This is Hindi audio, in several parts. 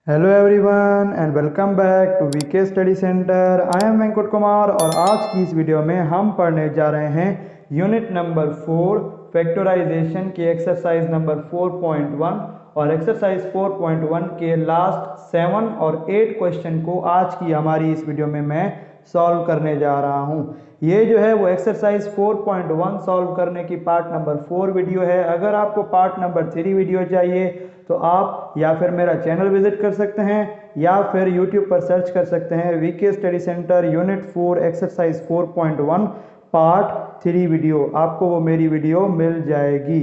Hello everyone and welcome back to VK study centre. I am Venkat Kumar और आज की इस वीडियो में हम पढ़ने जा रहे हैं यूनिट नंबर 4 फैक्टराइजेशन की एक्सरसाइज नंबर 4.1 और एक्सरसाइज 4.1 के लास्ट 7 और 8 क्वेश्चन को आज की हमारी इस वीडियो में मैं सॉल्व करने जा रहा हूं। ये जो है वो एक्सरसाइज 4.1 सॉल्व करने की पार्ट नंबर 4 वीडियो है। अगर आपको पार्ट नंबर 3 वीडियो चाहिए तो आप या फिर मेरा चैनल विजिट कर सकते हैं या फिर YouTube पर सर्च कर सकते हैं VK study centre unit 4 exercise 4.1 part 3 video, आपको वो मेरी वीडियो मिल जाएगी।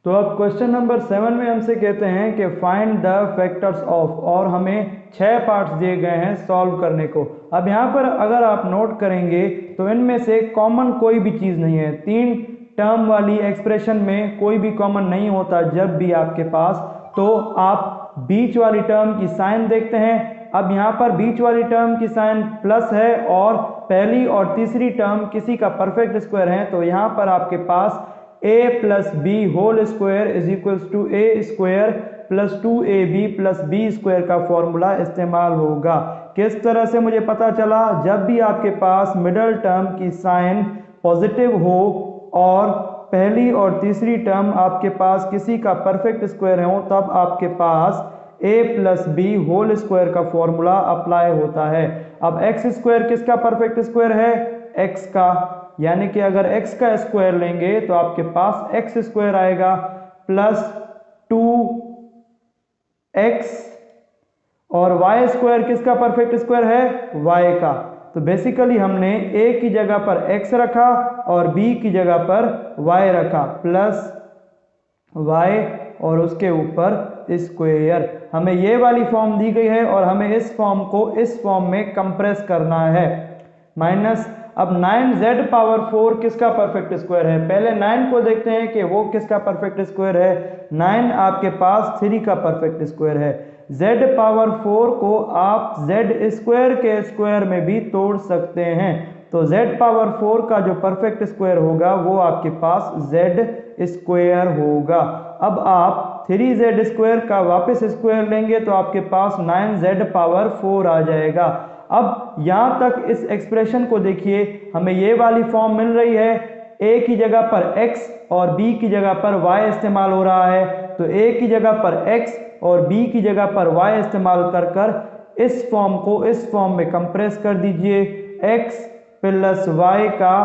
तो अब क्वेश्चन नंबर 7 में हमसे कहते हैं कि फाइंड द फैक्टर्स ऑफ, और हमें 6 पार्ट्स दिए गए हैं सॉल्व करने को। अब यहाँ पर अगर आप नोट करेंगे तो इनमें से कॉमन कोई भी चीज़ नहीं है। 3 टर्म वाली एक्सप्रेशन में कोई भी कॉमन नहीं होता जब भी आपके पास, तो आप बीच वाली टर्म की साइन देखते हैं। अब यहाँ पर बीच वाली टर्म की साइन प्लस है और पहली और तीसरी टर्म किसी का परफेक्ट स्क्वायर है, तो यहाँ पर आपके पास a plus B whole square is equals to A square plus 2ab plus B square का फॉर्मूला इस्तेमाल होगा। किस तरह से मुझे पता चला? जब भी आपके पास मिडल टर्म की साइन पॉजिटिव हो और पहली और तीसरी टर्म आपके पास किसी का परफेक्ट स्क्वायर हो, तब आपके पास a plus B whole square का फॉर्मूला अप्लाई होता है। अब एक्स स्क्वायर किसका परफेक्ट स्क्वायर है? x का, यानी कि अगर x का स्क्वायर लेंगे तो आपके पास एक्स स्क्वायर आएगा प्लस 2x, और y स्क्वायर किसका परफेक्ट स्क्वायर है? y का। तो बेसिकली हमने a की जगह पर x रखा और b की जगह पर y रखा, प्लस y और उसके ऊपर स्क्वायर। हमें ये वाली फॉर्म दी गई है और हमें इस फॉर्म को इस फॉर्म में कंप्रेस करना है। माइनस, अब 9z पावर 4 किसका परफेक्ट स्क्वायर है? पहले 9 को देखते हैं कि वो किसका परफेक्ट स्क्वायर है। 9 आपके पास 3 का परफेक्ट स्क्वायर है। z पावर 4 को आप z स्क्वायर के स्क्वायर में भी तोड़ सकते हैं, तो z पावर 4 का जो परफेक्ट स्क्वायर होगा वो आपके पास z स्क्वायर होगा। अब आप 3z स्क्वायर का वापस स्क्वायर लेंगे तो आपके पास 9z पावर 4 आ जाएगा। अब यहाँ तक इस एक्सप्रेशन को देखिए, हमें ये वाली फॉर्म मिल रही है। a की जगह पर x और b की जगह पर y इस्तेमाल हो रहा है, तो a की जगह पर x और b की जगह पर y इस्तेमाल कर कर इस फॉर्म को इस फॉर्म में कंप्रेस कर दीजिए, x प्लस y का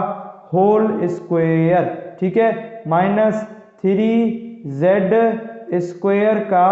होल स्क्वायर, ठीक है, माइनस 3z स्क्वायर का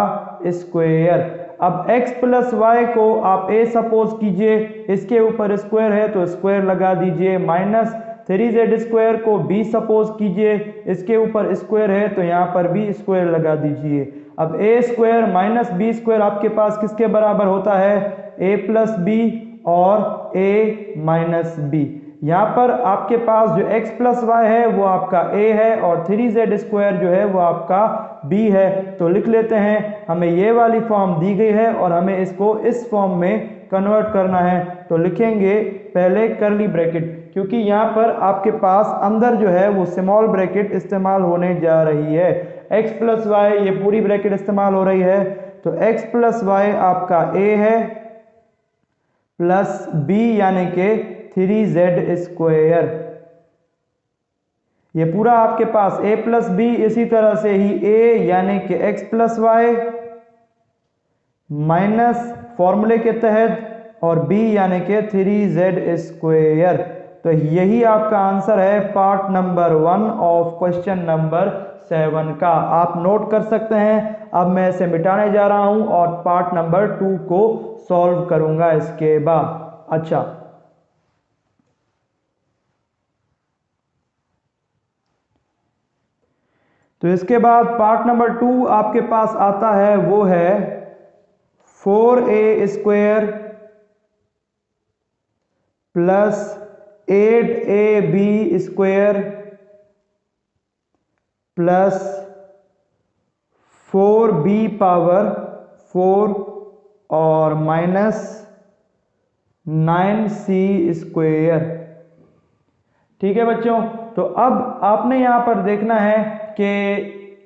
स्क्वायर। अब x प्लस वाई को आप a सपोज कीजिए, इसके ऊपर स्क्वायर है तो स्क्वायर लगा दीजिए, माइनस 3z स्क्वायर को b सपोज कीजिए, इसके ऊपर स्क्वायर है तो यहाँ पर भी स्क्वायर लगा दीजिए। अब a square minus b square आपके पास किसके बराबर होता है? a प्लस बी और a माइनस बी। यहाँ पर आपके पास जो x प्लस वाई है वो आपका a है और 3z स्क्वायर जो है वो आपका b है। तो लिख लेते हैं, हमें ये वाली फॉर्म दी गई है और हमें इसको इस फॉर्म में कन्वर्ट करना है। तो लिखेंगे पहले करली ब्रैकेट, क्योंकि यहाँ पर आपके पास अंदर जो है वो स्मॉल ब्रैकेट इस्तेमाल होने जा रही है। x प्लस वाई ये पूरी ब्रैकेट इस्तेमाल हो रही है, तो x प्लस वाई आपका a है प्लस b यानी कि 3z स्क्वायर। ये पूरा आपके पास a प्लस बी, इसी तरह से ही a यानी कि x प्लस वाई माइनस फॉर्मूले के तहत और b यानी कि 3z स्क्वायर। तो यही आपका आंसर है part number 1 of question number 7 का। आप नोट कर सकते हैं। अब मैं इसे मिटाने जा रहा हूं और पार्ट नंबर 2 को सॉल्व करूंगा इसके बाद। अच्छा, तो इसके बाद पार्ट नंबर 2 आपके पास आता है, वो है 4a square plus 8ab square plus 4b power 4 और माइनस 9c स्क्वायर। ठीक है बच्चों, तो अब आपने यहां पर देखना है कि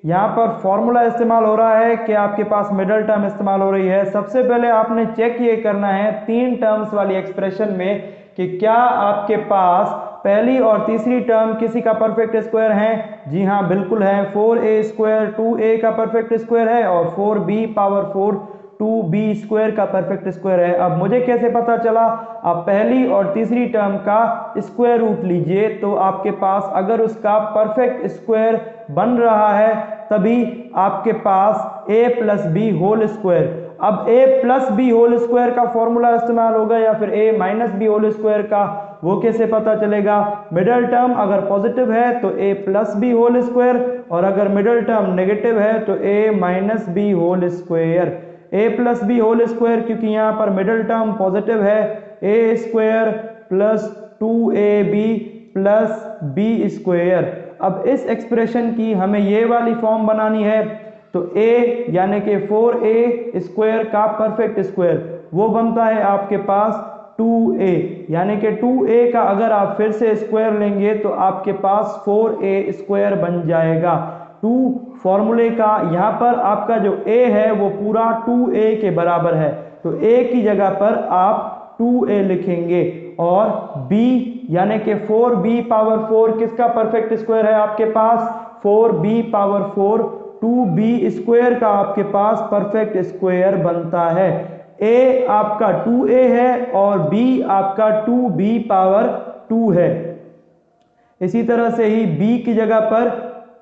यहाँ पर फॉर्मूला इस्तेमाल हो रहा है कि आपके पास मिडल टर्म इस्तेमाल हो रही है। सबसे पहले आपने चेक ये करना है 3 टर्म्स वाली एक्सप्रेशन में कि क्या आपके पास पहली और तीसरी टर्म किसी का परफेक्ट स्क्वायर है। जी हाँ, बिल्कुल है। 4a स्क्वायर 2a का परफेक्ट स्क्वायर है और 4b पावर 4 2b स्क्वायर का परफेक्ट स्क्वायर है। अब मुझे कैसे पता चला? आप पहली और तीसरी टर्म का स्क्वायर रूट लीजिए, तो आपके पास अगर उसका परफेक्ट स्क्वायर बन रहा है तभी आपके पास a plus B whole square. अब a plus B whole square का फॉर्मूला इस्तेमाल होगा या फिर a minus B whole square का, वो कैसे पता चलेगा? मिडल टर्म अगर पॉजिटिव है तो a plus B whole square, और अगर मिडल टर्म नेगेटिव है तो a minus B whole square. a plus B whole square क्योंकि यहाँ पर मिडल टर्म पॉजिटिव है, a square plus 2ab plus B square. अब इस एक्सप्रेशन की हमें ये वाली फॉर्म बनानी है, तो a यानी कि 4a स्क्वायर का परफेक्ट स्क्वायर वो बनता है आपके पास 2a, यानी कि 2a का अगर आप फिर से स्क्वायर लेंगे तो आपके पास 4a स्क्वायर बन जाएगा। 2 फॉर्मूले का यहाँ पर आपका जो a है वो पूरा 2a के बराबर है, तो a की जगह पर आप 2a लिखेंगे, और b यानी कि 4b पावर 4 किसका परफेक्ट स्क्वायर है आपके पास? 4b पावर 4 2b स्क्वायर का आपके पास परफेक्ट स्क्वायर बनता है। a आपका 2a है और b आपका 2b पावर 2 है। इसी तरह से ही b की जगह पर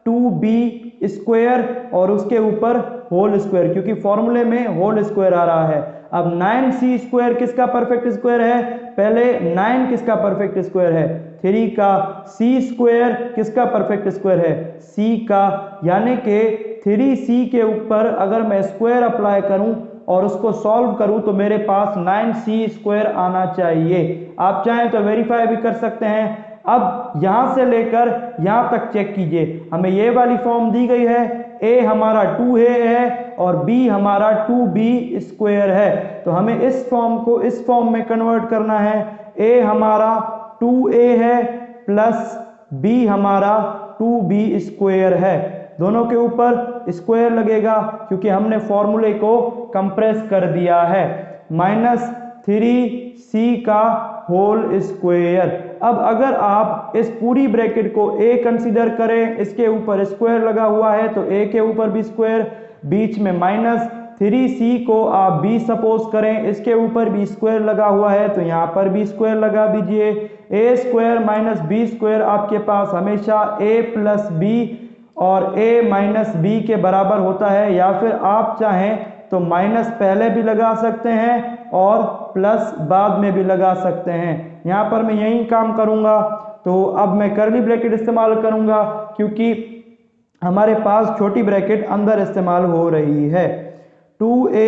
2b स्क्वायर और उसके ऊपर होल स्क्वायर, क्योंकि फॉर्मूले में होल स्क्वायर आ रहा है। अब 9c स्क्वायर किसका परफेक्ट स्क्वायर है? पहले 9 किसका परफेक्ट स्क्वायर है? 3 का। c स्क्वायर किसका परफेक्ट स्क्वायर है? c का, यानी कि 3c के ऊपर अगर मैं स्क्वायर अप्लाई करूं और उसको सॉल्व करूं तो मेरे पास 9c स्क्वायर आना चाहिए। आप चाहें तो वेरीफाई भी कर सकते हैं। अब यहां से लेकर यहां तक चेक कीजिए, हमें ये वाली फॉर्म दी गई है, a हमारा 2a है और b हमारा 2b स्क्वायर है, तो हमें इस फॉर्म को इस फॉर्म में कन्वर्ट करना है। a हमारा 2a है प्लस b हमारा 2b स्क्वायर है, दोनों के ऊपर स्क्वायर लगेगा क्योंकि हमने फॉर्मूले को कंप्रेस कर दिया है। माइनस 3c का होल स्क्वायर। अब अगर आप इस पूरी ब्रैकेट को a कंसीडर करें, इसके ऊपर स्क्वायर लगा हुआ है तो a के ऊपर भी स्क्वायर, बीच में माइनस 3c को आप b सपोज करें, इसके ऊपर भी स्क्वायर लगा हुआ है तो यहाँ पर भी स्क्वायर लगा दीजिए। a square minus b square आपके पास हमेशा a प्लस b और a माइनस b के बराबर होता है, या फिर आप चाहें तो माइनस पहले भी लगा सकते हैं और प्लस बाद में भी लगा सकते हैं। यहाँ पर मैं यही काम करूँगा, तो अब मैं कर्ली ब्रैकेट इस्तेमाल करूँगा क्योंकि हमारे पास छोटी ब्रैकेट अंदर इस्तेमाल हो रही है। 2a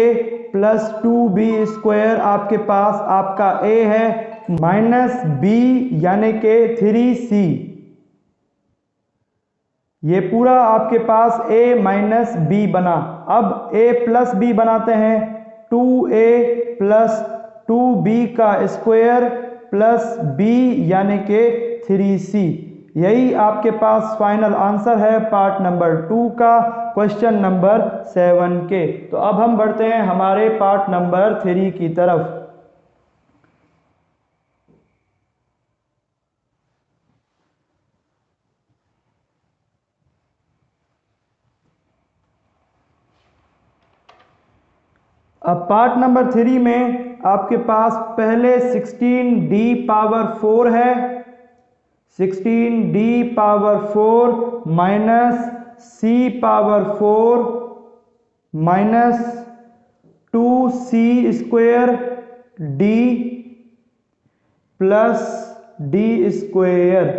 प्लस 2b स्क्वायर आपके पास आपका a है, माइनस b यानी कि 3c, ये पूरा आपके पास a माइनस b बना। अब a प्लस b बनाते हैं, 2a प्लस 2b का स्क्वायर प्लस b यानी कि 3c। यही आपके पास फाइनल आंसर है पार्ट नंबर 2 का क्वेश्चन नंबर 7 के। तो अब हम बढ़ते हैं हमारे पार्ट नंबर 3 की तरफ। अब पार्ट नंबर 3 में आपके पास पहले 16d पावर 4 है, 16d power 4 minus c power 4 minus 2c square d plus d square.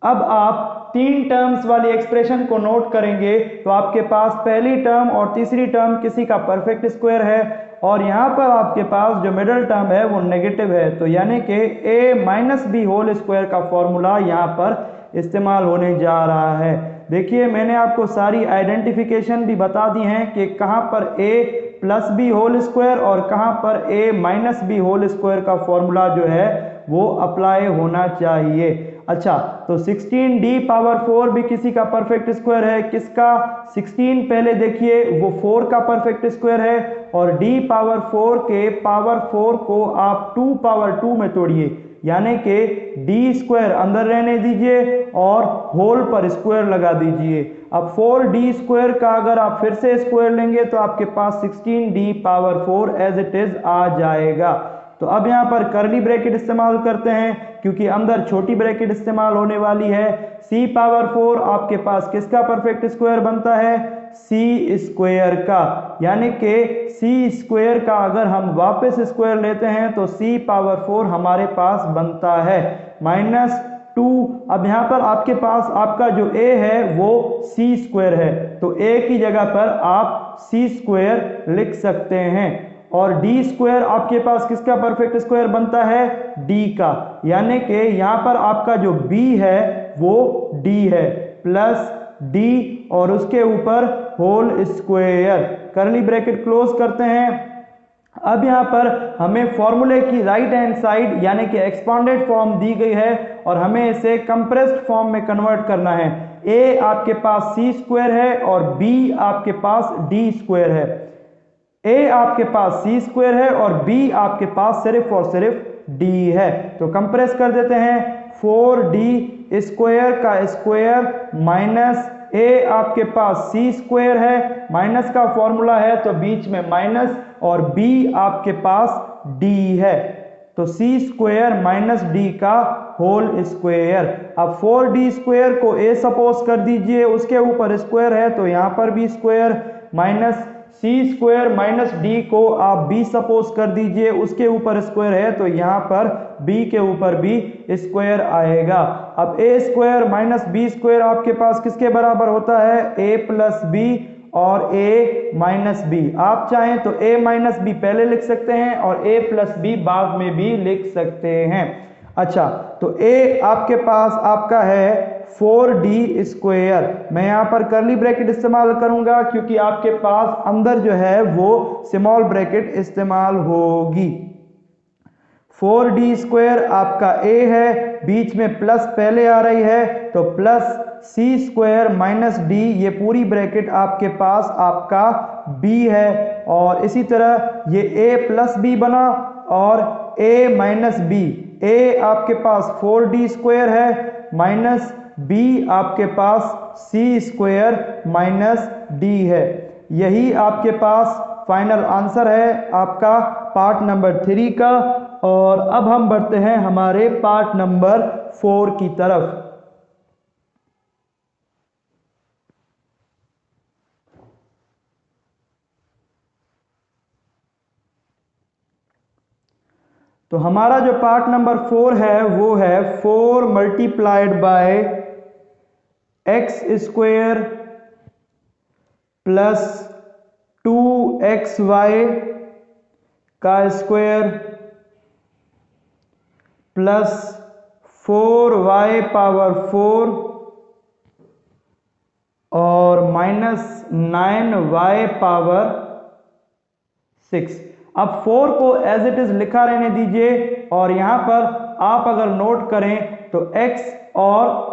अब आप 3 टर्म्स वाली एक्सप्रेशन को नोट करेंगे तो आपके पास पहली टर्म और तीसरी टर्म किसी का परफेक्ट स्क्वायर है, और यहाँ पर आपके पास जो मिडल टर्म है वो नेगेटिव है, तो यानी कि a minus B whole square का फॉर्मूला यहाँ पर इस्तेमाल होने जा रहा है। देखिए मैंने आपको सारी आइडेंटिफिकेशन भी बता दी हैं कि कहाँ पर a plus B whole square और कहाँ पर a minus B whole square का फॉर्मूला जो है वो अप्लाई होना चाहिए। अच्छा, तो 16d पावर 4 भी किसी का परफेक्ट स्क्वायर है। किसका? 16 पहले देखिए वो 4 का परफेक्ट स्क्वायर है, और d पावर 4 के पावर 4 को आप 2 पावर 2 में तोड़िए, यानी कि d स्क्वायर अंदर रहने दीजिए और होल पर स्क्वायर लगा दीजिए। अब 4d स्क्वायर का अगर आप फिर से स्क्वायर लेंगे तो आपके पास 16d power 4 as it is आ जाएगा। तो अब यहाँ पर कर्ली ब्रैकेट इस्तेमाल करते हैं क्योंकि अंदर छोटी ब्रैकेट इस्तेमाल होने वाली है। c पावर 4 आपके पास किसका परफेक्ट स्क्वायर बनता है? c स्क्वायर का, यानी कि c स्क्वायर का अगर हम वापस स्क्वायर लेते हैं तो c पावर 4 हमारे पास बनता है -2। अब यहाँ पर आपके पास आपका जो a है वो c स्क्वायर है, तो a की जगह पर आप c स्क्वायर लिख सकते हैं, और d स्क्वायर आपके पास किसका परफेक्ट स्क्वायर बनता है? d का, यानी कि यहाँ पर आपका जो b है वो d है प्लस d और उसके ऊपर whole square, curly bracket close करते हैं। अब यहाँ पर हमें फॉर्मूले की राइट हैंड साइड यानी कि एक्सपांडेड फॉर्म दी गई है और हमें इसे कंप्रेस्ड फॉर्म में कन्वर्ट करना है। a आपके पास c स्क्वायर है और b आपके पास d स्क्वायर है। a आपके पास c स्क्वायर है और b आपके पास सिर्फ और सिर्फ d है, तो कंप्रेस कर देते हैं। 4d स्क्वायर का स्क्वायर माइनस a आपके पास c स्क्वायर है, माइनस का फॉर्मूला है तो बीच में माइनस, और b आपके पास d है, तो c स्क्वायर माइनस d का होल स्क्वायर। अब 4d स्क्वायर को a सपोज कर दीजिए, उसके ऊपर स्क्वायर है तो यहाँ पर भी square, minus c square minus d को आप b सपोज कर दीजिए, उसके ऊपर स्क्वायर है तो यहाँ पर b के ऊपर भी स्क्वायर आएगा। अब a square minus b square आपके पास किसके बराबर होता है? a प्लस b और a माइनस b। आप चाहें तो a माइनस b पहले लिख सकते हैं और a प्लस b बाद में भी लिख सकते हैं। अच्छा, तो a आपके पास आपका है 4d स्क्वायर। मैं यहाँ पर कर्ली ब्रैकेट इस्तेमाल करूंगा क्योंकि आपके पास अंदर जो है वो स्मॉल ब्रैकेट इस्तेमाल होगी। 4d स्क्वायर आपका a है, बीच में प्लस पहले आ रही है तो plus c square minus d, ये पूरी ब्रैकेट आपके पास आपका b है, और इसी तरह ये a प्लस b बना और a माइनस b। a आपके पास 4d स्क्वायर है माइनस b आपके पास c स्क्वायर माइनस d है। यही आपके पास फाइनल आंसर है आपका पार्ट नंबर 3 का। और अब हम बढ़ते हैं हमारे पार्ट नंबर 4 की तरफ। तो हमारा जो पार्ट नंबर 4 है वो है 4 multiplied by x square plus 2xy का स्क्वायर प्लस 4y पावर 4 और माइनस 9y पावर 6। अब 4 को एज इट इज लिखा रहने दीजिए, और यहां पर आप अगर नोट करें तो x और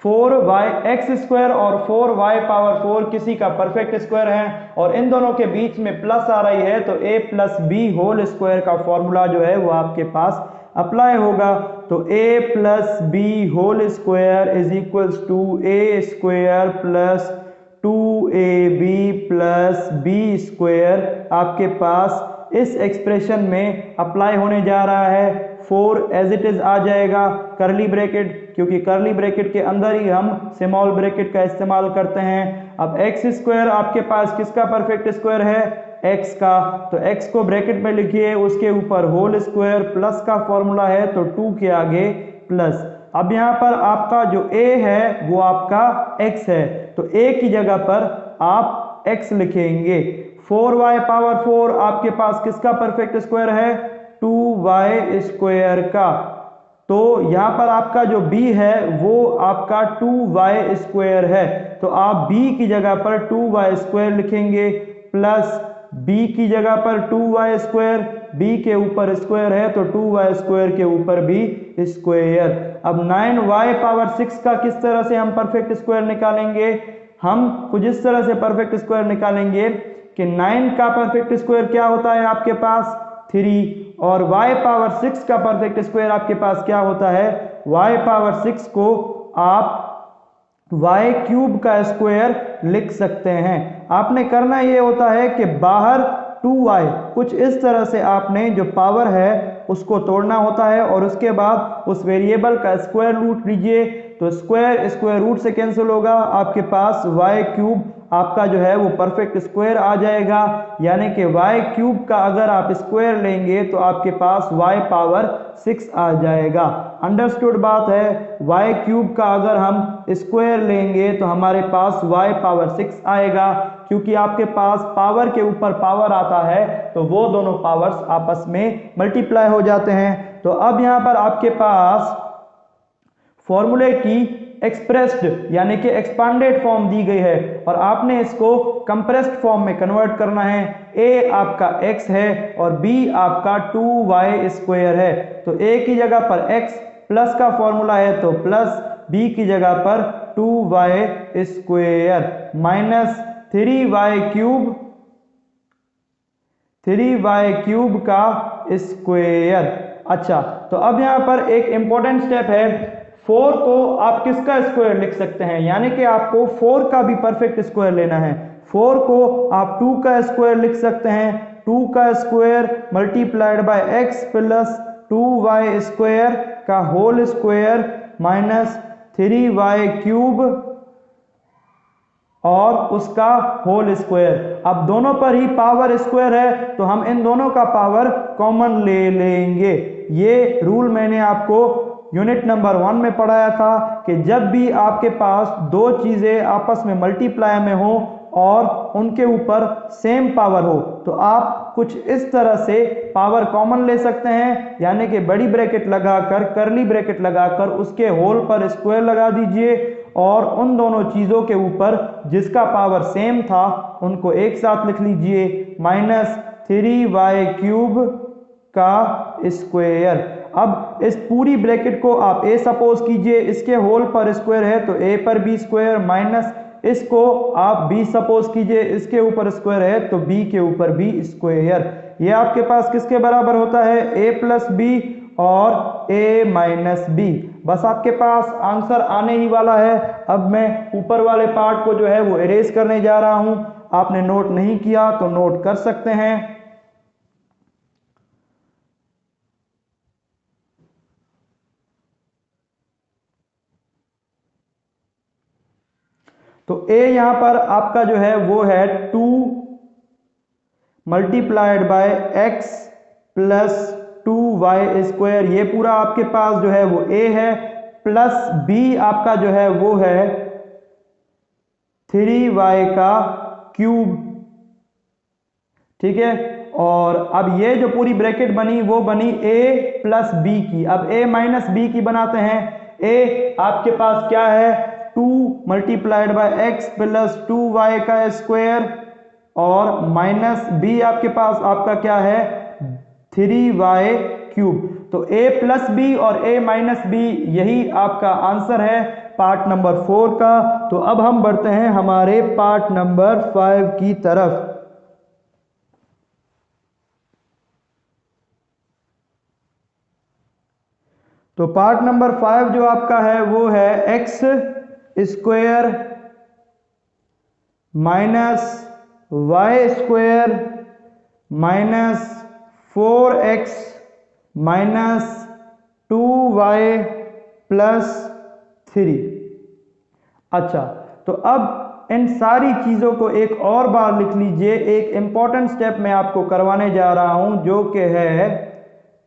4y, एक्स स्क्वायर और 4y पावर 4 किसी का परफेक्ट स्क्वायर है, और इन दोनों के बीच में प्लस आ रही है तो a plus B whole square का फॉर्मूला जो है वो आपके पास अप्लाई होगा। तो a plus B whole square is equals to a square plus 2ab plus B square आपके पास इस एक्सप्रेशन में अप्लाई होने जा रहा है। 4 एज इट इज आ जाएगा, कर्ली ब्रैकेट, क्योंकि कर्ली ब्रैकेट के अंदर ही हम स्मॉल ब्रैकेट का इस्तेमाल करते हैं। अब एक्स स्क्वायर आपके पास किसका परफेक्ट स्क्वायर है? x का, तो x को ब्रैकेट में लिखिए, उसके ऊपर होल स्क्वायर, प्लस का फॉर्मूला है तो 2 के आगे प्लस। अब यहाँ पर आपका जो a है वो आपका x है, तो a की जगह पर आप x लिखेंगे। 4y पावर 4 आपके पास किसका परफेक्ट स्क्वायर है? 2y स्क्वायर का, तो यहाँ पर आपका जो b है वो आपका 2y स्क्वायर है, तो आप b की जगह पर 2y स्क्वायर लिखेंगे प्लस b की जगह पर 2y स्क्वायर b के ऊपर स्क्वायर है तो 2y स्क्वायर के ऊपर भी स्क्वायर। अब 9y पावर 6 का किस तरह से हम परफेक्ट स्क्वायर निकालेंगे? हम कुछ इस तरह से परफेक्ट स्क्वायर निकालेंगे कि 9 का परफेक्ट स्क्वायर क्या होता है आपके पास 3, और y पावर 6 का परफेक्ट स्क्वायर आपके पास क्या होता है? y पावर 6 को आप y क्यूब का स्क्वायर लिख सकते हैं। आपने करना ये होता है कि बाहर 2y कुछ इस तरह से आपने जो पावर है उसको तोड़ना होता है और उसके बाद उस वेरिएबल का स्क्वायर रूट लीजिए, तो स्क्वायर रूट से कैंसिल होगा, आपके पास y क्यूब आपका जो है वो परफेक्ट स्क्वायर आ जाएगा। यानी कि y क्यूब का अगर आप स्क्वायर लेंगे तो आपके पास y पावर 6 आ जाएगा। अंडरस्टूड बात है? y क्यूब का अगर हम स्क्वायर लेंगे तो हमारे पास y पावर 6 आएगा। क्योंकि आपके पास पावर के ऊपर पावर आता है तो वो दोनों पावर्स आपस में मल्टीप्लाई हो जाते हैं। तो अब यहाँ पर आपके पास फॉर्मूले की एक्सप्रेस्ड यानी कि एक्सपांडेड फॉर्म दी गई है और आपने इसको कंप्रेस्ड फॉर्म में कन्वर्ट करना है। a आपका x है और b आपका 2y स्क्वायर है, तो a की जगह पर x प्लस का फॉर्मूला है तो प्लस, b की जगह पर 2y square minus 3y cube का स्क्वायर। अच्छा, तो अब यहाँ पर एक इंपॉर्टेंट स्टेप है, 4 को आप किसका स्क्वायर लिख सकते हैं? यानी कि आपको 4 का भी परफेक्ट स्क्वायर लेना है। 4 को आप 2 का स्क्वायर लिख सकते हैं, 2 का square multiplied by x plus 2y square का whole square minus 3y cube और उसका होल स्क्वायर। अब दोनों पर ही पावर स्क्वायर है तो हम इन दोनों का पावर कॉमन ले लेंगे। ये रूल मैंने आपको यूनिट नंबर 1 में पढ़ाया था कि जब भी आपके पास दो चीजें आपस में मल्टीप्लाई में हो और उनके ऊपर सेम पावर हो तो आप कुछ इस तरह से पावर कॉमन ले सकते हैं। यानी कि बड़ी ब्रैकेट लगाकर, कर्ली ब्रैकेट लगाकर उसके होल पर स्क्वायर लगा दीजिए और उन दोनों चीजों के ऊपर जिसका पावर सेम था उनको एक साथ लिख लीजिए, माइनस 3y क्यूब का स्क्वायर। अब इस पूरी ब्रैकेट को आप a सपोज कीजिए, इसके होल पर स्क्वायर है तो a पर b स्क्वायर, माइनस इसको आप b सपोज कीजिए, इसके ऊपर स्क्वायर है तो b के ऊपर b स्क्वायर। ये आपके पास किसके बराबर होता है? a प्लस b और a माइनस b। बस आपके पास आंसर आने ही वाला है। अब मैं ऊपर वाले पार्ट को जो है वो इरेज करने जा रहा हूं। आपने नोट नहीं किया तो नोट कर सकते हैं। तो a यहां पर आपका जो है वो है 2 multiplied by x plus 2y square, ये पूरा आपके पास जो है वो a है, प्लस b आपका जो है वो है 3y का क्यूब। ठीक है, और अब ये जो पूरी ब्रैकेट बनी वो बनी a प्लस b की। अब a माइनस b की बनाते हैं। a आपके पास क्या है? 2 multiplied by x plus 2y का स्क्वायर और माइनस b आपके पास आपका क्या है? 3y cube. तो a प्लस b और a माइनस b यही आपका आंसर है पार्ट नंबर 4 का। तो अब हम बढ़ते हैं हमारे पार्ट नंबर 5 की तरफ। तो पार्ट नंबर 5 जो आपका है वो है x square minus Y square minus 4x minus 2y plus 3। अच्छा, तो अब इन सारी चीजों को एक और बार लिख लीजिए। एक इंपॉर्टेंट स्टेप मैं आपको करवाने जा रहा हूं जो कि है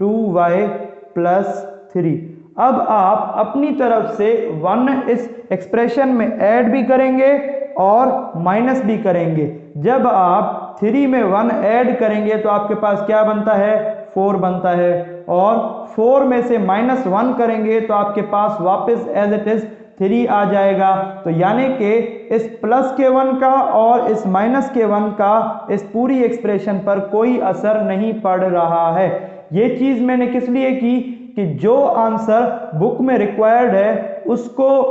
2y प्लस 3। अब आप अपनी तरफ से 1 इस एक्सप्रेशन में ऐड भी करेंगे और माइनस भी करेंगे। जब आप 3 में 1 ऐड करेंगे तो आपके पास क्या बनता है? 4 बनता है, और 4 में से -1 करेंगे तो आपके पास वापस एज इट इज 3 आ जाएगा। तो यानी कि इस +k1 का और इस -k1 का इस पूरी एक्सप्रेशन पर कोई असर नहीं पड़ रहा है। ये चीज़ मैंने किस लिए की कि जो आंसर बुक में रिक्वायर्ड है उसको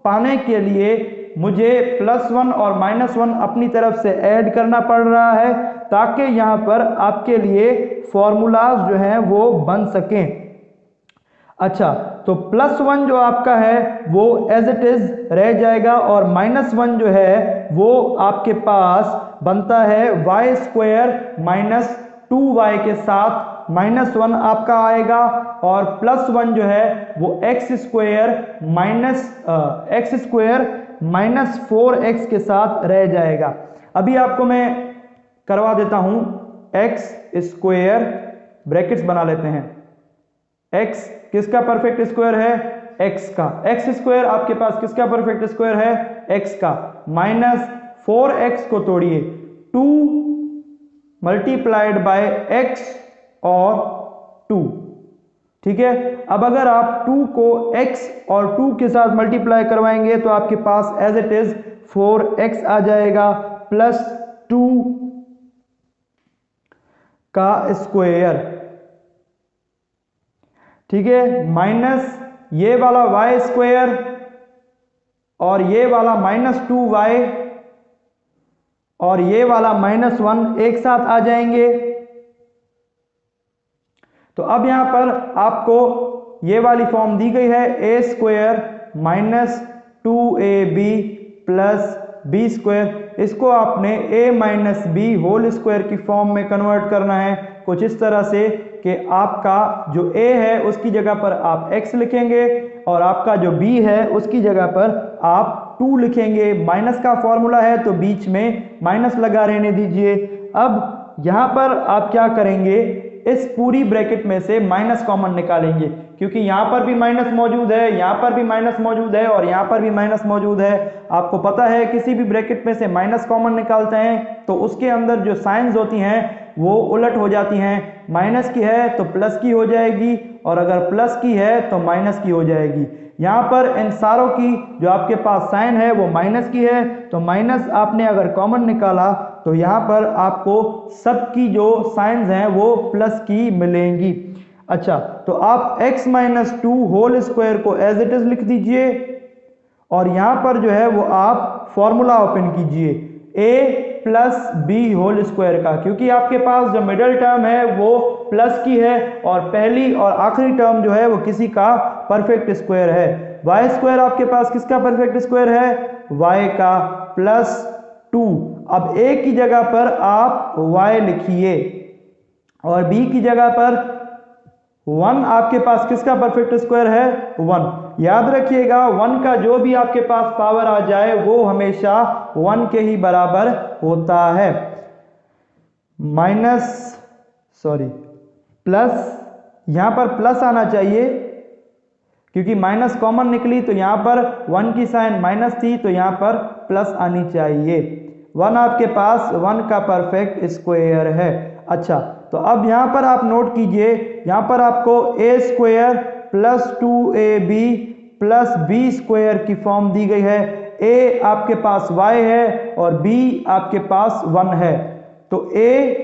पाने के लिए मुझे +1 और -1 अपनी तरफ से ऐड करना पड़ रहा है, ताकि यहाँ पर आपके लिए फॉर्मूलाज जो हैं वो बन सकें। अच्छा, तो +1 जो आपका है वो एज इट इज रह जाएगा और -1 जो है वो आपके पास बनता है y² - 2y के साथ -1 आपका आएगा, और +1 जो है वो x² - 4x के साथ रह जाएगा। अभी आपको मैं करवा देता हूं, x² ब्रैकेट्स बना लेते हैं। x किसका परफेक्ट स्क्वायर है? x का। x² आपके पास किसका परफेक्ट स्क्वायर है? x का। -4x को तोड़िए, 2 × x और 2, ठीक है। अब अगर आप 2 को x और 2 के साथ मल्टीप्लाई करवाएंगे तो आपके पास एज इट इज 4x आ जाएगा +2 का स्क्वायर, ठीक है, माइनस ये वाला y² और ये वाला -2y और ये वाला -1 एक साथ आ जाएंगे। तो अब यहां पर आपको ये वाली फॉर्म दी गई है a² - 2ab + b²। इसको आपने a - b होल स्क्वायर की फॉर्म में कन्वर्ट करना है, कुछ इस तरह से कि आपका जो a है उसकी जगह पर आप x लिखेंगे और आपका जो b है उसकी जगह पर आप 2 लिखेंगे। माइनस का फॉर्मूला है तो बीच में माइनस लगा रहने दीजिए। अब यहां पर आप क्या करेंगे, इस पूरी ब्रैकेट में से माइनस कॉमन निकालेंगे, क्योंकि यहां पर भी माइनस मौजूद है, यहां पर भी माइनस मौजूद है और यहां पर भी माइनस मौजूद है। आपको पता है किसी भी ब्रैकेट में से माइनस कॉमन निकालते हैं तो उसके अंदर जो साइंस होती हैं वो उलट हो जाती हैं। माइनस की है तो प्लस की हो जाएगी और अगर प्लस की है तो माइनस की हो जाएगी। यहाँ पर इन सारों की जो आपके पास साइन है वो माइनस की है, तो माइनस आपने अगर कॉमन निकाला तो यहाँ पर आपको सबकी जो साइंस हैं वो प्लस की मिलेंगी। अच्छा, तो आप x - 2 होल स्क्वायर को एज इट इज लिख दीजिए और यहाँ पर जो है वो आप फॉर्मूला ओपन कीजिए a + b होल स्क्वायर का, क्योंकि आपके पास जो मिडिल टर्म है वो प्लस की है और पहली और आखिरी टर्म जो है वो किसी का परफेक्ट स्क्वायर है। y² आपके पास किसका परफेक्ट स्क्वायर है? y का +2। अब a की जगह पर आप y लिखिए और b की जगह पर 1 आपके पास किसका परफेक्ट स्क्वायर है? 1। याद रखिएगा 1 का जो भी आपके पास पावर आ जाए वो हमेशा 1 के ही बराबर होता है। प्लस, यहां पर प्लस आना चाहिए क्योंकि माइनस कॉमन निकली तो यहां पर 1 की साइन माइनस थी तो यहां पर प्लस आनी चाहिए। 1 आपके पास 1 का परफेक्ट स्क्वायर है। अच्छा, तो अब यहां पर आप नोट कीजिए, यहां पर आपको a² + 2ab + b² की फॉर्म दी गई है। a आपके पास y है और b आपके पास 1 है, तो a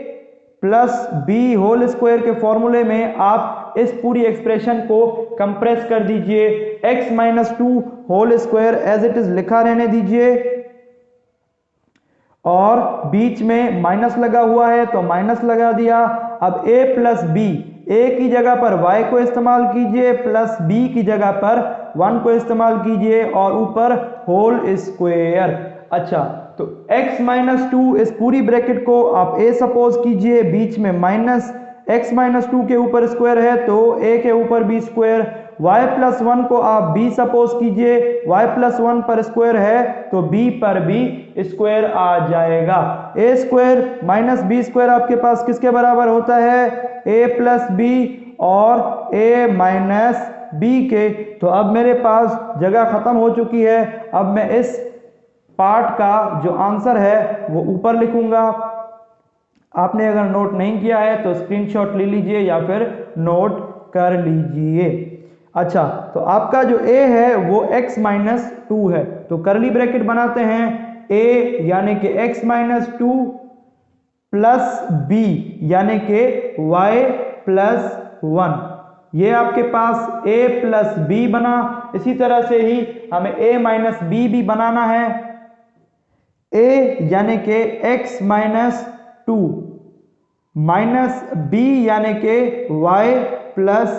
+ b होल स्क्वायर के फॉर्मूले में आप इस पूरी एक्सप्रेशन को कंप्रेस कर दीजिए। x - 2 whole square as it is लिखा रहने दीजिए और बीच में माइनस लगा हुआ है तो माइनस लगा दिया। अब a + b, a की जगह पर y को इस्तेमाल कीजिए प्लस b की जगह पर 1 को इस्तेमाल कीजिए और ऊपर होल स्क्वायर। अच्छा, तो x - 2 इस पूरी ब्रैकेट को आप a सपोज कीजिए, बीच में माइनस, x - 2 के ऊपर स्क्वायर है तो a के ऊपर b², y + 1 को आप b सपोज कीजिए, y + 1 पर स्क्वायर है तो b पर भी स्क्वायर आ जाएगा। a² - b² आपके पास किसके बराबर होता है? a + b और a - b के। तो अब मेरे पास जगह खत्म हो चुकी है। अब मैं इस पार्ट का जो आंसर है वो ऊपर लिखूंगा। आपने अगर नोट नहीं किया है तो स्क्रीनशॉट ले लीजिए या फिर नोट कर लीजिए। अच्छा, तो आपका जो a है वो x माइनस 2 है, तो करली ब्रैकेट बनाते हैं a यानी कि x माइनस 2 प्लस b यानी कि y प्लस 1। ये आपके पास a प्लस b बना। इसी तरह से ही हमें a माइनस b भी बनाना है। a यानी कि x माइनस 2 माइनस b यानी कि y plus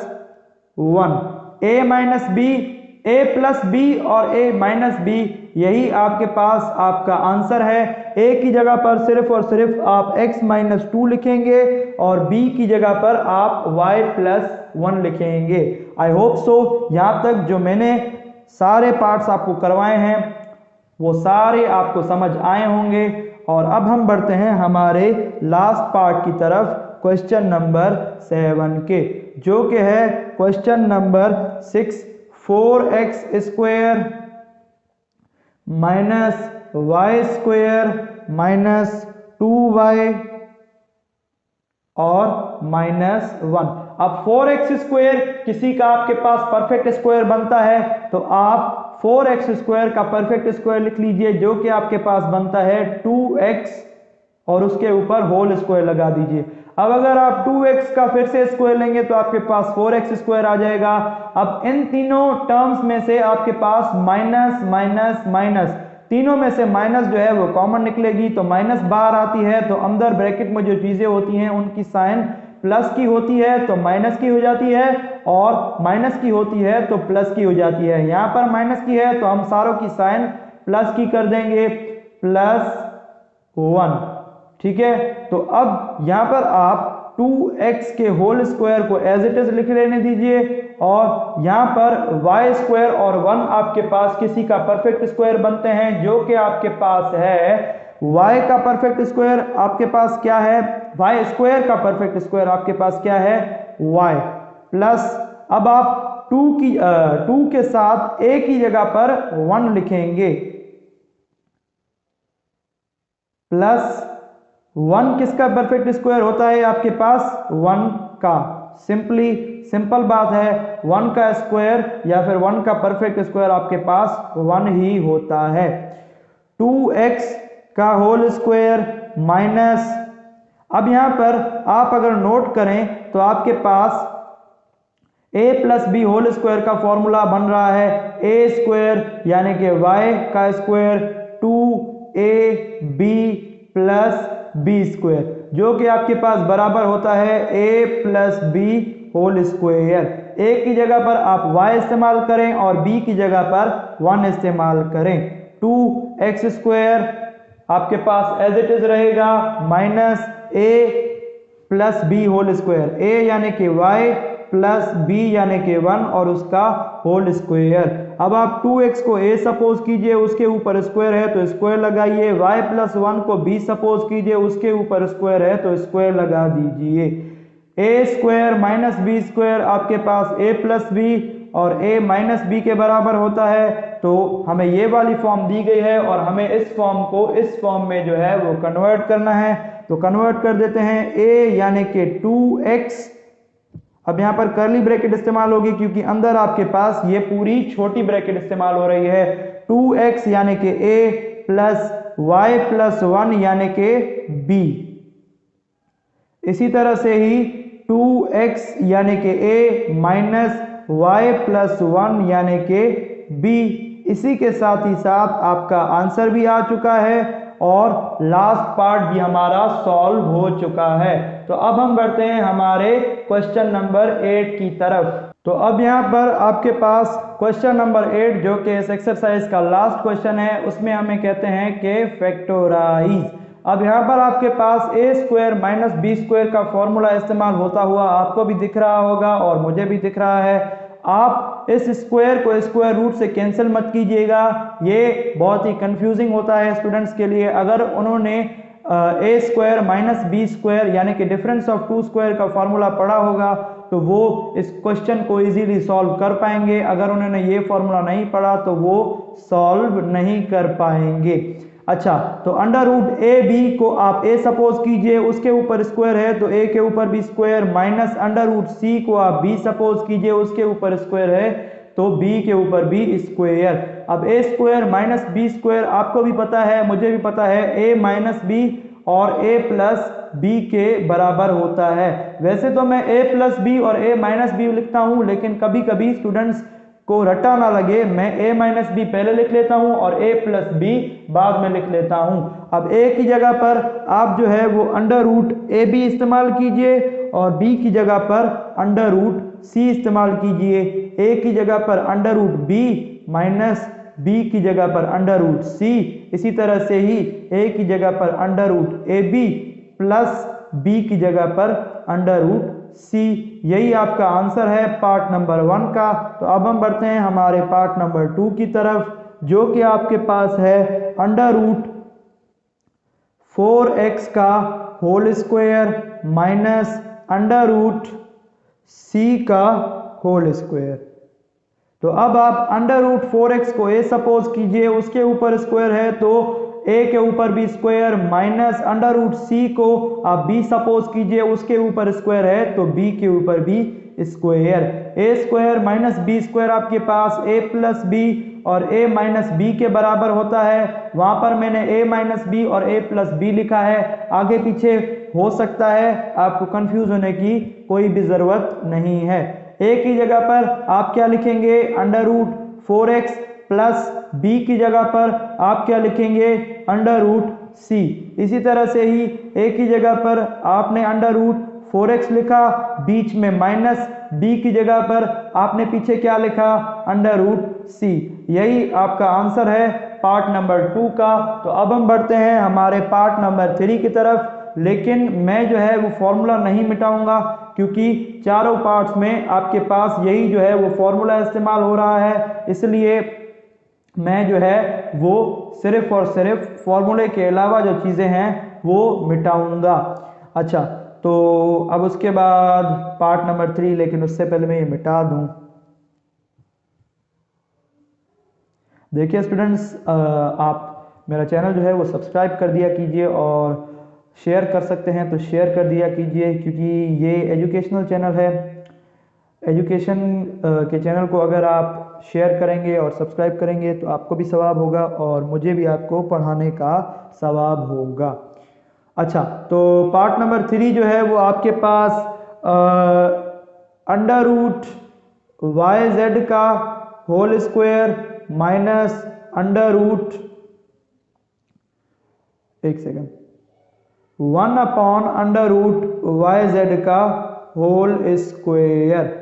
1। a minus B, a plus B और a माइनस बी, यही आपके पास आपका आंसर है। a की जगह पर सिर्फ और सिर्फ आप x माइनस 2 लिखेंगे और b की जगह पर आप y प्लस 1 लिखेंगे। आई होप सो यहाँ तक जो मैंने सारे पार्ट्स आपको करवाए हैं वो सारे आपको समझ आए होंगे। और अब हम बढ़ते हैं हमारे लास्ट पार्ट की तरफ, क्वेश्चन नंबर 7 के, जो कि है question number 6। 4x square minus Y square minus 2y और माइनस 1। अब 4x स्क्वायर किसी का आपके पास परफेक्ट स्क्वायर बनता है तो आप 4x स्क्वायर का परफेक्ट स्क्वायर लिख लीजिए, जो कि आपके पास बनता है 2x और उसके ऊपर होल स्क्वायर लगा दीजिए। अब अगर आप 2x का फिर से स्क्वायर लेंगे तो आपके पास 4x स्क्वायर आ जाएगा। अब इन तीनों टर्म्स में से आपके पास माइनस माइनस माइनस, तीनों में से माइनस जो है वो कॉमन निकलेगी, तो माइनस बाहर आती है तो अंदर ब्रैकेट में जो चीजें होती हैं उनकी साइन प्लस की होती है तो माइनस की हो जाती है, और माइनस की होती है तो प्लस की हो जाती है। यहाँ पर माइनस की है तो हम सारों की साइन प्लस की कर देंगे, +1। ठीक है, तो अब यहाँ पर आप 2x के होल स्क्वायर को एज इट इज लिख लेने दीजिए, और यहाँ पर y स्क्वायर और 1 आपके पास किसी का परफेक्ट स्क्वायर बनते हैं, जो कि आपके पास है y का परफेक्ट स्क्वायर आपके पास क्या है, y स्क्वायर का परफेक्ट स्क्वायर आपके पास क्या है, y प्लस, अब आप 2 के साथ a की जगह पर 1 लिखेंगे, प्लस 1 किसका परफेक्ट स्क्वायर होता है आपके पास, 1 का। सिंपल बात है, 1 का स्क्वायर या फिर 1 का परफेक्ट स्क्वायर आपके पास 1 ही होता है। 2x का होल स्क्वायर माइनस, अब यहां पर आप अगर नोट करें तो आपके पास a plus B whole square का फॉर्मूला बन रहा है a स्क्वायर यानी कि y का square 2ab plus B square, जो कि आपके पास बराबर होता है a plus B whole square. a की जगह पर आप y इस्तेमाल करें और b की जगह पर 1 इस्तेमाल करें। 2x स्क्वायर आपके पास एज इट इज रहेगा minus a plus B whole square, a यानी कि y प्लस b यानी कि 1 और उसका होल स्क्वायर। अब आप 2x को a सपोज कीजिए, उसके ऊपर स्क्वायर है तो स्क्वायर लगाइए, y प्लस 1 को b सपोज कीजिए, उसके ऊपर स्क्वायर है तो स्क्वायर लगा दीजिए। a square minus B square आपके पास a प्लस बी और a माइनस बी के बराबर होता है, तो हमें ये वाली फॉर्म दी गई है और हमें इस फॉर्म को इस फॉर्म में जो है वो कन्वर्ट करना है, तो कन्वर्ट कर देते हैं। a यानी कि 2x, अब यहाँ पर कर्ली ब्रैकेट इस्तेमाल होगी क्योंकि अंदर आपके पास ये पूरी छोटी ब्रैकेट इस्तेमाल हो रही है। 2x यानी कि a प्लस y प्लस 1 यानी कि b, इसी तरह से ही 2x यानी कि a माइनस y प्लस 1 यानी कि b। इसी के साथ ही साथ आपका आंसर भी आ चुका है और लास्ट पार्ट भी हमारा सॉल्व हो चुका है। तो अब हम बढ़ते हैं हमारे क्वेश्चन नंबर 8 की तरफ। तो अब यहाँ पर आपके पास क्वेश्चन नंबर 8 जो कि इस एक्सरसाइज का लास्ट क्वेश्चन है, उसमें हमें कहते हैं कि फैक्टराइज। अब यहाँ पर आपके पास a square minus B square का फॉर्मूला इस्तेमाल होता हुआ आपको भी दिख रहा होगा और मुझे भी दिख रहा है। आप इस स्क्वायर को स्क्वायर रूट से कैंसिल मत कीजिएगा, ये बहुत ही कंफ्यूजिंग होता है स्टूडेंट्स के लिए। अगर उन्होंने a square minus B square यानी कि डिफरेंस ऑफ 2 स्क्वायर का फॉर्मूला पढ़ा होगा तो वो इस क्वेश्चन को इजीली सॉल्व कर पाएंगे। अगर उन्होंने ये फॉर्मूला नहीं पढ़ा तो वो सॉल्व नहीं कर पाएंगे। अच्छा, तो अंडर रूट ए बी को आप ए सपोज कीजिए, उसके ऊपर स्क्वायर है तो ए के ऊपर भी स्क्वायर, माइनस अंडर रूट सी को आप बी सपोज कीजिए, उसके ऊपर स्क्वायर है तो बी के ऊपर भी स्क्वायर। अब ए स्क्वायर माइनस बी स्क्वायर आपको भी पता है, मुझे भी पता है, ए माइनस बी और ए प्लस बी के बराबर होता है। वैसे तो मैं ए प्लस बी और ए माइनस बी लिखता हूं, लेकिन कभी कभी स्टूडेंट्स को रट्टा ना लगे, मैं a माइनस बी पहले लिख लेता हूं और a प्लस बी बाद में लिख लेता हूं। अब a की जगह पर आप जो है वो अंडर रूट ए बी इस्तेमाल कीजिए और b की जगह पर अंडर रूट c इस्तेमाल कीजिए। a की जगह पर अंडर रूट b माइनस b की जगह पर अंडर रूट c, इसी तरह से ही a की जगह पर under root A B plus b की जगह पर अंडर रूट सी। यही आपका आंसर है पार्ट नंबर 1 का। तो अब हम बढ़ते हैं हमारे पार्ट नंबर 2 की तरफ, जो कि आपके पास है अंडर रूट 4x का whole square minus under root C का होल स्क्वायर। तो अब आप अंडर रूट 4x को a सपोज कीजिए, उसके ऊपर स्क्वायर है तो a के ऊपर भी square, minus under root c को आप b सपोज कीजिए, उसके ऊपर स्क्वायर है तो b के ऊपर भी square. a square minus b square आपके पास a प्लस b और a माइनस b के बराबर होता है। वहां पर मैंने a माइनस b और a प्लस b लिखा है, आगे पीछे हो सकता है, आपको कंफ्यूज होने की कोई भी जरूरत नहीं है। a की जगह पर आप क्या लिखेंगे, under root 4x plus b की जगह पर आप क्या लिखेंगे, अंडर रूट c। इसी तरह से ही a की जगह पर आपने अंडर रूट 4x लिखा, बीच में माइनस, b की जगह पर आपने पीछे क्या लिखा, अंडर रूट c। यही आपका आंसर है पार्ट नंबर 2 का। तो अब हम बढ़ते हैं हमारे पार्ट नंबर 3 की तरफ, लेकिन मैं जो है वो फॉर्मूला नहीं मिटाऊंगा, क्योंकि चारों पार्ट्स में आपके पास यही जो है वो फॉर्मूला इस्तेमाल हो रहा है, इसलिए मैं जो है वो सिर्फ और सिर्फ फॉर्मूले के अलावा जो चीज़ें हैं वो मिटाऊंगा। अच्छा, तो अब उसके बाद पार्ट नंबर 3, लेकिन उससे पहले मैं ये मिटा दूं। देखिए स्टूडेंट्स, आप मेरा चैनल जो है वो सब्सक्राइब कर दिया कीजिए और शेयर कर सकते हैं तो शेयर कर दिया कीजिए, क्योंकि ये एजुकेशनल चैनल है। एजुकेशन के चैनल को अगर आप शेयर करेंगे और सब्सक्राइब करेंगे तो आपको भी सवाब होगा और मुझे भी आपको पढ़ाने का सवाब होगा। अच्छा, तो पार्ट नंबर 3 जो है वो आपके पास अंडर रूट वाई जेड का whole square minus under root 1 upon under root Y Z का होल स्क्वायर।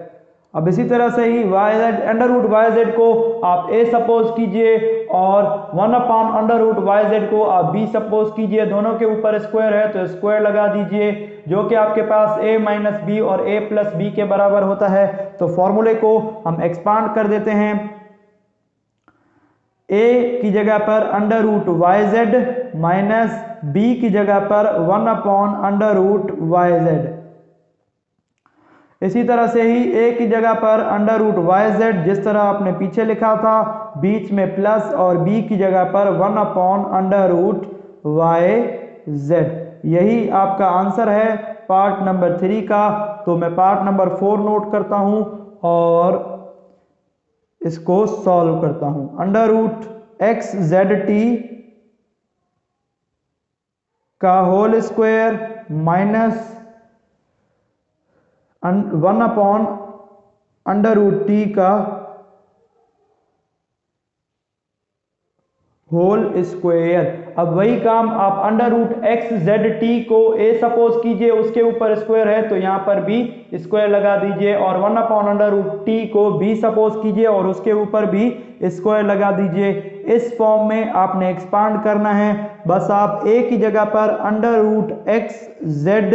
अब इसी तरह से ही Y Z, under root Y Z को आप a सपोज कीजिए और 1 upon under root Y Z को आप b सपोज कीजिए, दोनों के ऊपर स्क्वायर है तो स्क्वायर लगा दीजिए, जो कि आपके पास a माइनस बी और a प्लस बी के बराबर होता है। तो फॉर्मूले को हम एक्सपांड कर देते हैं, a की जगह पर under root Y Z minus b की जगह पर 1 upon under root Y Z. इसी तरह से ही a की जगह पर अंडर रूट वाई जेड, जिस तरह आपने पीछे लिखा था, बीच में प्लस, और b की जगह पर 1 upon under root Y Z. यही आपका आंसर है पार्ट नंबर 3 का। तो मैं पार्ट नंबर 4 नोट करता हूं और इसको सॉल्व करता हूं। Under root X Z T का whole square minus 1 upon under root T का होल स्क्वायर। अब वही काम आप under root X Z T को a सपोज कीजिए, उसके ऊपर स्क्वायर है तो यहाँ पर भी स्क्वायर लगा दीजिए, और 1 अपॉन अंडर रूट टी को b सपोज कीजिए और उसके ऊपर भी स्क्वायर लगा दीजिए। इस फॉर्म में आपने एक्सपांड करना है, बस आप a की जगह पर अंडर रूट एक्स जेड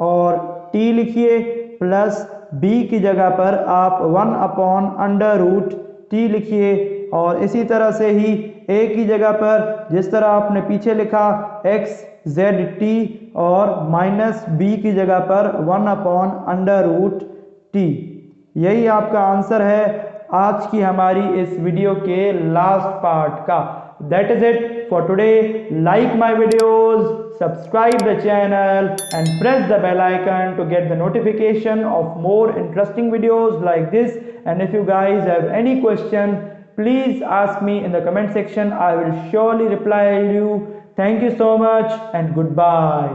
और t लिखिए, प्लस b की जगह पर आप 1 अपॉन अंडर रूट t लिखिए, और इसी तरह से ही a की जगह पर जिस तरह आपने पीछे लिखा एक्स जेड टी, और माइनस b की जगह पर 1 अपॉन अंडर रूट टी। यही आपका आंसर है आज की हमारी इस वीडियो के लास्ट पार्ट का। That is it for today. Like my videos, subscribe the channel and press the bell icon to get the notification of more interesting videos like this. And if you guys have any question, please ask me in the comment section. I will surely reply you. Thank you so much and goodbye.